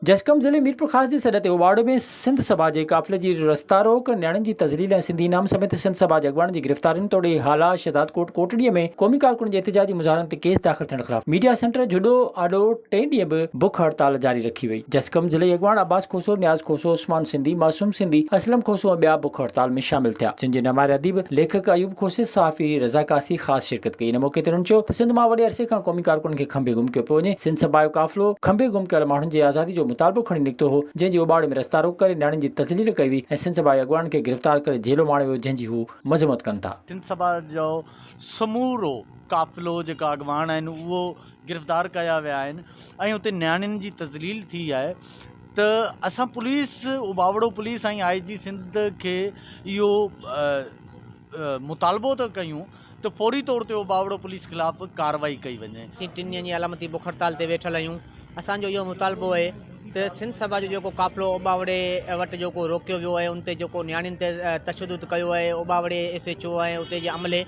जसकम ज़िले मीरपुर ख़ास जे सॾ ते उबाड़ो में सिंध सभा जे काफ़िले जी रस्ता रोक, न्याणियुनि जी तज़लील ऐं सिंधी इनाम समेत सिंध सभा जे अॻवान जी गिरफ़्तारियुनि तोड़े हाला शहदाद कोट कोटड़ीअ में क़ौमी कारकुन जे एहतिजाजी मुज़ाहरनि ते केस दाख़िल थियण ख़िलाफ़ मीडिया सेंटर जुडो आॾो 3 ॾींहं बि बुख हड़ताल जारी रखी वई। जसकम ज़िले अॻवान अब्बास खोसो, न्याज़ खोसो, उस्मान सिंधी, मासूम सिंधी, असलम खोसो ऐं ॿिया बुख हड़ताल में शामिल थिया, जिन जे नमार अदीब लेखक अयूब खोसे, सहाफ़ी रज़ा कासी ख़ासि शिरकत कई। इन मौक़े ते हुननि चयो त सिंध मां वॾे अरसे खां क़ौमी कारकुन खे खंभे गुम कयो पियो वञे। सिंध सभा जो काफ़िलो खंभे गुम कयल माण्हुनि जी आज़ादी जो मुतालबो खणी निकितो हो, जंहिंजी उबाड़े में रस्ता रोक करे न्याणियुनि जी तज़लील कई हुई ऐं सिंध सभा जे अॻवान खे गिरफ़्तार करे जेलो माणे वियो, जंहिंजी हू मज़म्मत कनि था। सिंध सभा जो समूरो काफ़िलो जेका अॻवान आहिनि उहो गिरफ़्तार कया विया आहिनि ऐं उते न्याणियुनि जी तज़लील थी आहे त असां पुलिस उबावड़ो पुलिस ऐं IG सिंध खे इहो मुतालबो त कयूं त फौरी तौर ते उबावड़ो पुलिस ख़िलाफ़ कार्रवाई कई वञे। 3 ॾींहंनि जी अलामती बुख हड़ताल ते वेठल आहियूं। असांजो इहो मुतालबो आहे त सिंध सभा जो जेको काफ़िलो उबावड़े वटि जेको रोकियो वियो आहे, उन ते जेको न्याणियुनि ते तशदुद कयो आहे, उबावड़े SHO ऐं उते जे अमले,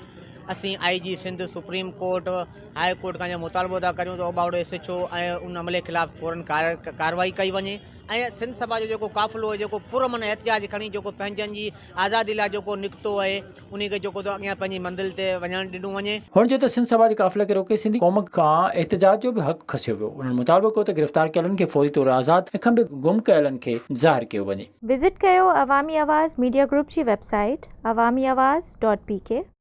असीं IG Sindh, supreme court, high court खां मुतालबो था करियूं त उबावड़ो SHO ऐं उन अमले ख़िलाफ़ फ़ौरन कार्रवाई कई वञे ऐं सिंध सभा जो जेको काफ़िलो आहे जेको पुरमन एहतिजाज खणी जेको पंहिंजनि जी आज़ादी लाइ जेको निकितो आहे, उन खे जेको अॻियां पंहिंजी मंज़िल ते वञणु ॾिनो वञे। हुन चयो त सिंध सभा जे काफ़िले खे रोके सिंधी क़ौम खां एहतिजाज जो बि हक़ खसियो वियो। उन्हनि मुतालबो कयो त गिरफ़्तार कयलनि खे फौरी तौर आज़ाद ऐं खंभे गुम कयलनि खे ज़ाहिर कयो वञे। विज़िट कयो अवामी आवाज़ मीडिया ग्रुप जी वेबसाइट awamiawaz.pk।